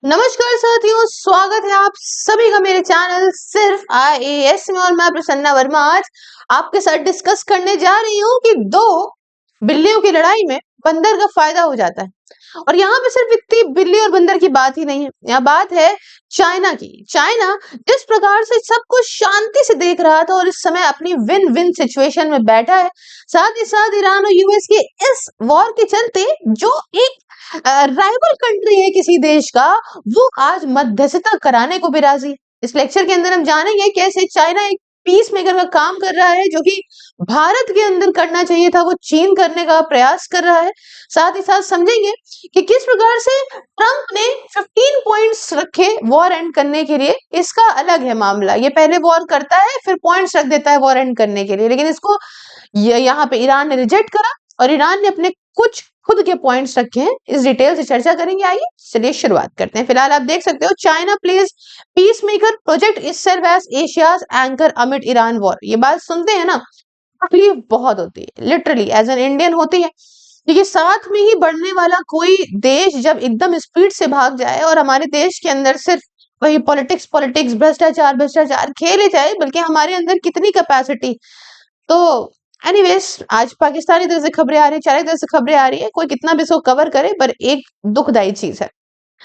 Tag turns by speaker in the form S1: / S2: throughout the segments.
S1: नमस्कार साथियों, स्वागत है आप सभी का मेरे चैनल सिर्फ IAS में। और मैं प्रसन्ना वर्मा आज आपके साथ डिस्कस करने जा रही हूँ कि दो बिल्लियों की लड़ाई में बंदर का फायदा हो जाता है। और यहाँ पे सिर्फ इतनी बिल्ली और बंदर की बात ही नहीं है, यहाँ बात है चाइना की। चाइना जिस प्रकार से सब कुछ शांति से देख रहा था और इस समय अपनी विन विन सिचुएशन में बैठा है, साथ ही साथ ईरान और यूएस के इस वॉर के चलते जो एक राइवल कंट्री है किसी देश का, वो आज मध्यस्थता कराने को भी राजी है। इस लेक्चर के अंदर हम जानेंगे कैसे चाइना एक पीस मेकर का काम कर रहा है, जो कि भारत के अंदर करना चाहिए था वो चीन करने का प्रयास कर रहा है। साथ ही साथ समझेंगे कि किस प्रकार से ट्रंप ने 15 पॉइंट्स रखे वॉर एंड करने के लिए। इसका अलग है मामला, ये पहले वॉर करता है फिर पॉइंट्स रख देता है वॉर एंड करने के लिए, लेकिन इसको यहाँ पे ईरान ने रिजेक्ट करा और ईरान ने अपने कुछ खुद के पॉइंट्स रखे हैं। इस डिटेल से चर्चा करेंगे, आइए चलिए शुरुआत करते हैं। फिलहाल आप देख सकते हो China plays peace maker project itself as Asia's anchor amid Iran war. ये बात सुनते हैं ना, तकलीफ बहुत होती है, लिटरली एज एन इंडियन होती है, क्योंकि साथ में ही बढ़ने वाला कोई देश जब एकदम स्पीड से भाग जाए और हमारे देश के अंदर सिर्फ वही पॉलिटिक्स पॉलिटिक्स भ्रष्टाचार भ्रष्टाचार खेले जाए, बल्कि हमारे अंदर कितनी कैपेसिटी। तो एनीवेज आज पाकिस्तानी तरफ से खबरें आ रही है, चाइना तरफ से खबरें आ रही है, कोई कितना भी इसको कवर करे पर एक दुखदायी चीज है।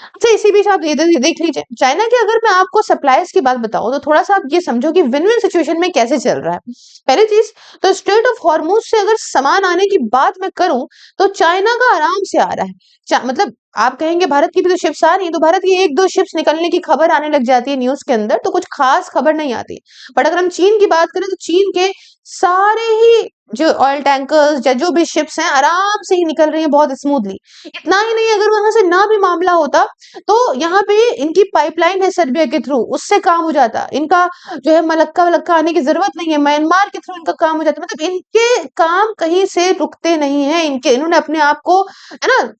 S1: अच्छा, इसी बीच आप ये देख लीजिए चाइना की अगर मैं आपको सप्लाईज की बात बताऊं तो थोड़ा सा आप ये समझो कि विन विन सिचुएशन में कैसे चल रहा है। पहली चीज तो स्ट्रेट ऑफ हॉर्मुज से अगर सामान आने की बात मैं करूं तो चाइना का आराम से आ रहा है। मतलब आप कहेंगे भारत की भी तो शिप्स आ रही है, तो भारत की एक दो शिप्स निकलने की खबर आने लग जाती है न्यूज के अंदर, तो कुछ खास खबर नहीं आती। बट अगर हम चीन की बात करें तो चीन के सारे ही जो ऑयल टैंकर्स या जो भी शिप्स हैं आराम से ही निकल रही है बहुत स्मूथली। इतना ही नहीं, अगर वहां से ना भी मामला होता तो यहाँ पे इनकी पाइपलाइन है सर्बिया के थ्रू, उससे काम हो जाता। इनका जो है मलक्का वलक्का आने की जरूरत नहीं है, म्यांमार के थ्रू इनका काम हो जाता। मतलब इनके काम कहीं से रुकते नहीं है। इन्होंने अपने आप को, है ना,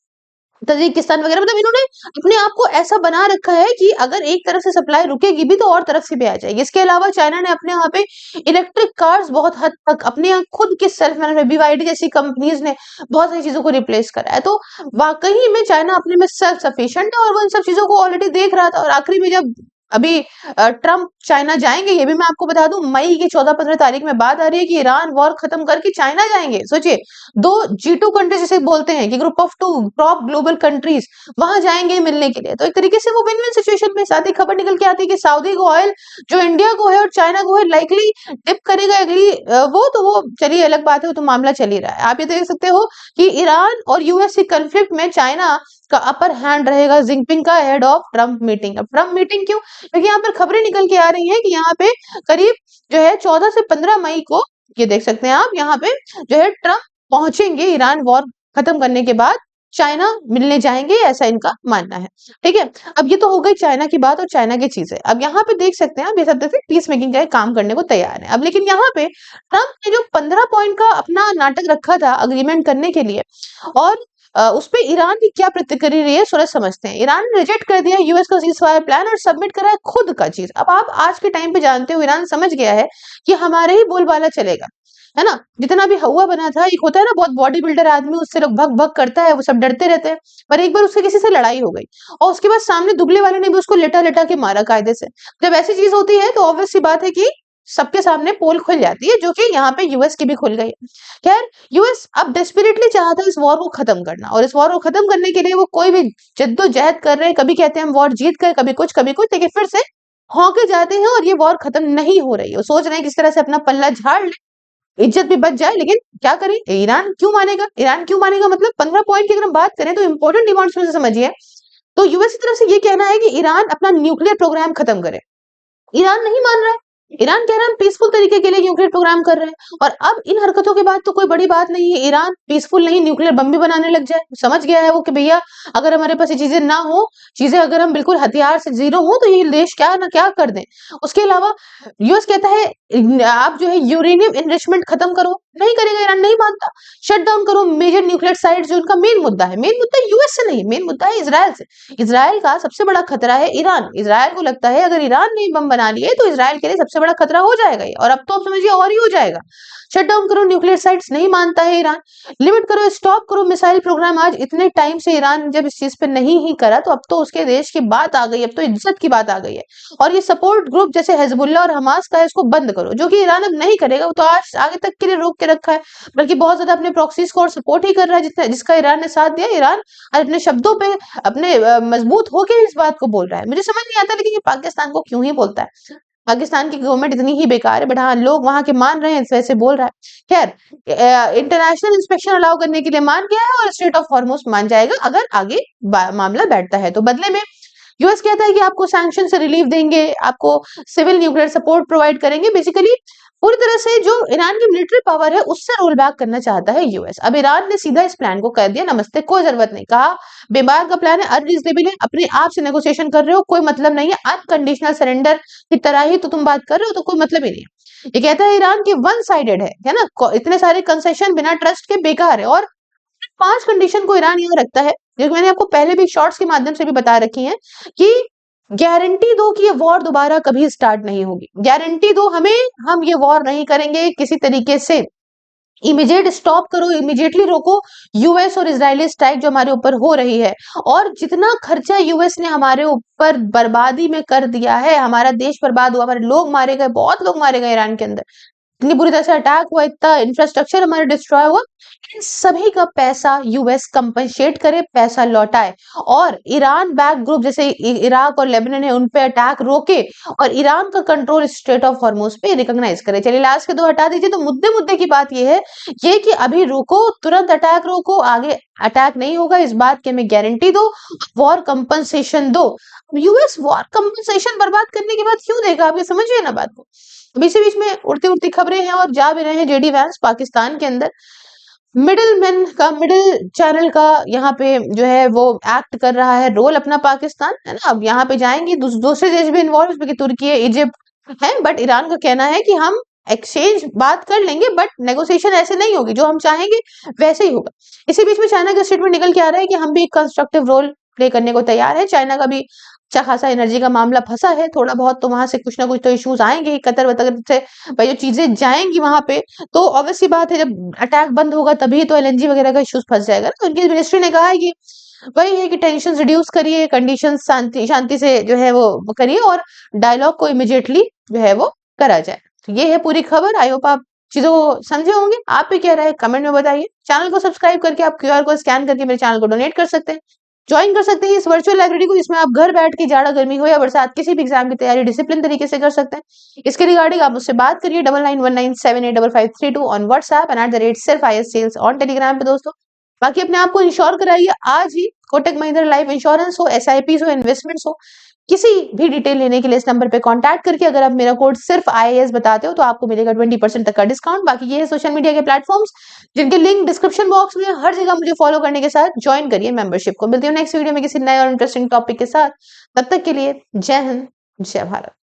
S1: तजिकिस्तान वगैरह, मतलब इन्होंने अपने आप को ऐसा बना रखा है कि अगर एक तरफ से सप्लाई रुकेगी भी तो और तरफ से भी आ जाएगी। इसके अलावा चाइना ने अपने यहाँ पे इलेक्ट्रिक कार्स बहुत हद तक अपने यहाँ खुद के सेल्फ मैन्युफैक्चर, BYD जैसी कंपनीज ने बहुत सारी चीजों को रिप्लेस करा है। तो वाकई में चाइना अपने में सेल्फ सफिशिएंट है और वो इन सब चीजों को ऑलरेडी देख रहा था। और आखिरी में जब अभी ट्रंप चाइना जाएंगे, ये भी मैं आपको बता दूं, मई की 14-15 तारीख में बात आ रही है कि ईरान वॉर खत्म करके चाइना जाएंगे। सोचिए, दो G2 कंट्रीज जिसे बोलते हैं कि group of two top global countries वहां जाएंगे मिलने के लिए। तो एक तरीके से वो विन विन सिचुएशन में। साथ ही खबर निकल के आती है कि सऊदी को ऑयल जो इंडिया को है और चाइना को है लाइकली डिप करेगा अगली वो चलिए अलग बात है, वो तो मामला चल ही रहा है। आप ये देख सकते हो कि ईरान और यूएस के कंफ्लिक्ट में चाइना का अपर हैंड रहेगा जिनपिंग का हेड ऑफ ट्रंप मीटिंग। अब ट्रंप मीटिंग क्यों? क्योंकि यहाँ पर खबरें निकल के आ रही हैं कि यहाँ पे करीब जो है 14 से 15 मई को, ये देख सकते हैं आप, यहाँ पे जो है ट्रंप पहुंचेंगे ईरान वॉर खत्म करने के बाद, चाइना मिलने जाएंगे, ऐसा इनका मानना है। ठीक है, अब ये तो हो गई चाइना की बात और चाइना की चीजें। अब यहाँ पे देख सकते हैं आप, ये सब पीस मेकिंग का काम करने को तैयार है। अब लेकिन यहाँ पे ट्रंप ने जो 15 पॉइंट का अपना नाटक रखा था अग्रीमेंट करने के लिए, और उस पे ईरान की क्या प्रतिक्रिया रही है सूरज समझते हैं। ईरान ने रिजेक्ट कर दिया यूएस का सीज़फायर प्लान और सबमिट करा है खुद का चीज। अब आप आज के टाइम पे जानते हो ईरान समझ गया है कि हमारे ही बोलबाला चलेगा, है ना। जितना भी हवा बना था, एक होता है ना बहुत बॉडी बिल्डर आदमी, उससे लोग भग भग करता है, वो सब डरते रहते हैं। पर एक बार उससे किसी से लड़ाई हो गई और उसके बाद सामने दुबले वाले ने भी उसको लेटा लेटा के मारा कायदे से। जब ऐसी चीज होती है तो ऑब्वियस सी बात है कि सबके सामने पोल खुल जाती है, जो कि यहाँ पे यूएस की भी खुल गई है। खैर, यूएस अब डेस्परेटली चाहता है इस वॉर को खत्म करना, और इस वॉर को खत्म करने के लिए वो कोई भी जद्दोजहद कर रहे हैं। कभी कहते हैं हम वॉर जीत कर, कभी कुछ लेकिन फिर से हौके जाते हैं और ये वॉर खत्म नहीं हो रही है। वो सोच रहे हैं किस तरह से अपना पल्ला झाड़ ले, इज्जत भी बच जाए। लेकिन क्या करें, ईरान क्यों मानेगा? ईरान क्यों मानेगा मतलब 15 पॉइंट की अगर हम बात करें तो इंपॉर्टेंट डिमांड्स में से समझिए, तो यूएस की तरफ से ये कहना है कि ईरान अपना न्यूक्लियर प्रोग्राम खत्म करे। ईरान नहीं मान रहा है। ईरान कह रहा है हम पीसफुल तरीके के लिए न्यूक्लियर प्रोग्राम कर रहे हैं। और अब इन हरकतों के बाद तो कोई बड़ी बात नहीं है, ईरान पीसफुल नहीं न्यूक्लियर बम भी बनाने लग जाए। समझ गया है वो कि भैया अगर हमारे पास ये चीजें ना हो, चीजें अगर हम बिल्कुल हथियार से जीरो हो, तो ये देश क्या ना क्या कर दें। उसके अलावा यूएस कहता है आप जो है यूरेनियम एनरिचमेंट खत्म करो, नहीं करेगा ईरान, नहीं मानता। शट डाउन करो मेजर न्यूक्लियर साइट्स, जो उनका मेन मुद्दा है, मेन मुद्दा यूएस से नहीं, मेन मुद्दा है इजराइल से। इजराइल का सबसे बड़ा खतरा है ईरान। इजराइल को लगता है अगर ईरान ने बम बना लिए तो इजराइल के लिए सबसे बड़ा खतरा हो जाएगा ये, और अब तो आप समझिए और ही हो जाएगा। शट डाउन करो न्यूक्लियर साइट्स, नहीं मानता है ईरान। लिमिट करो, स्टॉप करो मिसाइल प्रोग्राम। आज इतने टाइम से ईरान जब इस चीज पे नहीं ही करा, तो अब तो उसके देश की बात आ गई, अब तो इज्जत की बात आ गई है। और ये सपोर्ट ग्रुप जैसे हिजबुल्ला और हमास का है, इसको बंद करो, जो कि ईरान अब नहीं करेगा। वो तो आज आगे तक के लिए रोक के रखा है, बल्कि बहुत ज्यादा अपने प्रॉक्सीज को और सपोर्ट ही कर रहा है, जिसका ईरान ने साथ दिया। ईरान आज अपने शब्दों पे अपने मजबूत होकर इस बात को बोल रहा है। मुझे समझ नहीं आता लेकिन ये पाकिस्तान को क्यों ही बोलता है। पाकिस्तान की गवर्नमेंट इतनी ही बेकार है, बट हाँ लोग वहां के मान रहे हैं, इस वजह से बोल रहा है। खैर, इंटरनेशनल इंस्पेक्शन अलाउ करने के लिए मान गया है, और स्टेट ऑफ हॉर्मुज मान जाएगा अगर आगे मामला बैठता है तो। बदले में यूएस कहता है कि आपको सैंक्शन से रिलीफ देंगे, आपको सिविल न्यूक्लियर सपोर्ट प्रोवाइड करेंगे। बेसिकली पूरी तरह से जो ईरान की मिलिट्री पावर है उससे रोल बैक करना चाहता है यूएस। अब ईरान ने सीधा इस प्लान को कह दिया नमस्ते, कोई जरूरत नहीं। कहा बेकार का प्लान है, अनरीजनेबल है, अपने आप से नेगोशिएशन कर रहे हो, कोई मतलब नहीं है। अनकंडीशनल सरेंडर की तरह ही तो तुम बात कर रहे हो, तो कोई मतलब ही नहीं है। ये कहता है ईरान की वन साइडेड है ना, इतने सारे कंसेशन बिना ट्रस्ट के बेकार है। और 5 कंडीशन को ईरान यहाँ रखता है, जो मैंने आपको पहले भी शॉर्ट्स के माध्यम से भी बता रखी है, कि गारंटी दो कि ये वॉर दोबारा कभी स्टार्ट नहीं होगी। गारंटी दो हमें, हम ये वॉर नहीं करेंगे किसी तरीके से। इमीडिएट स्टॉप करो, इमीडिएटली रोको यूएस और इजरायली स्ट्राइक जो हमारे ऊपर हो रही है। और जितना खर्चा यूएस ने हमारे ऊपर बर्बादी में कर दिया है, हमारा देश बर्बाद हुआ, हमारे लोग मारे गए, बहुत लोग मारे गए ईरान के अंदर, इतनी बुरी तरह से अटैक हुआ, इतना इंफ्रास्ट्रक्चर हमारा डिस्ट्रॉय हुआ, इन सभी का पैसा यूएस कंपनसेट करे, पैसा लौटाए। और ईरान बैक ग्रुप जैसे इराक और लेबनान है, उन पे अटैक रोके, और ईरान का कंट्रोल स्ट्रेट ऑफ हॉर्मुज पे रिकॉग्नाइज करे। चलिए लास्ट के 2 हटा दीजिए। तो मुद्दे की बात ये है, ये कि अभी रोको, तुरंत अटैक रोको, आगे अटैक नहीं होगा, इस बात की हमें गारंटी दो, वॉर कंपनसेशन दो। यूएस वॉर कंपनसेशन बर्बाद करने के बाद क्यों देगा, आप ये समझिए ना बात को। बीच बीच में उड़ती उड़ती खबरें हैं और जा भी रहे हैं जेडी वैंस पाकिस्तान के अंदर मिडिल मैन का, मिडिल चैनल का यहाँ पे जो है वो एक्ट कर रहा है रोल अपना, पाकिस्तान है ना। अब यहाँ पे जाएंगी दूसरे देश भी इन्वॉल्व, इसमें कि तुर्की है, इजिप्ट है, बट ईरान का कहना है कि हम एक्सचेंज बात कर लेंगे, बट नेगोशिएशन ऐसे नहीं होगी, जो हम चाहेंगे वैसे ही होगा। इसी बीच में चाइना का स्टेटमेंट निकल के आ रहा है कि हम भी कंस्ट्रक्टिव रोल प्ले करने को तैयार है। चाइना का भी अच्छा खासा एनर्जी का मामला फंसा है थोड़ा बहुत, तो वहां से कुछ ना कुछ तो इश्यूज आएंगे। कतर वतर से भाई जो चीजें जाएंगी वहां पे, तो ऑब्वियसली बात है जब अटैक बंद होगा तभी तो एलएनजी वगैरह का इश्यूज फंस जाएगा ना। उनकी मिनिस्ट्री ने कहा है कि वही है कि टेंशन रिड्यूस करिए, कंडीशन शांति से जो है वो करिए, और डायलॉग को इमिडिएटली जो है वो करा जाए। तो ये है पूरी खबर। आई होप आप चीजों को समझे होंगे। आप भी क्या राय कमेंट में बताइए। चैनल को सब्सक्राइब करके आप क्यूआर को स्कैन करके मेरे चैनल को डोनेट कर सकते हैं, ज्वाइन कर सकते हैं इस वर्चुअल लाइब्रेरी को, जिसमें आप घर बैठ के जाड़ा गर्मी हो या बरसात किसी भी एग्जाम की तैयारी डिसिप्लिन तरीके से कर सकते हैं। इसके रिगार्डिंग आप मुझसे बात करिए 9919785532 on WhatsApp and @self-is-sales on Telegram पे दोस्तों। बाकी अपने आप को इंश्योर कराइए आज ही। कोटक महिंद्रा लाइफ इंश्योरेंस हो, एसआईपीज हो, इन्वेस्टमेंट्स हो, किसी भी डिटेल लेने के लिए इस नंबर पे कांटेक्ट करके अगर आप मेरा कोड सिर्फ IAS बताते हो तो आपको मिलेगा 20% तक का डिस्काउंट। बाकी ये है सोशल मीडिया के प्लेटफॉर्म्स, जिनके लिंक डिस्क्रिप्शन बॉक्स में, हर जगह मुझे फॉलो करने के साथ ज्वाइन करिए मेंबरशिप को। मिलती हूँ नेक्स्ट वीडियो में किसी नए और इंटरेस्टिंग टॉपिक के साथ। तब तक के लिए जय हिंद, जय भारत।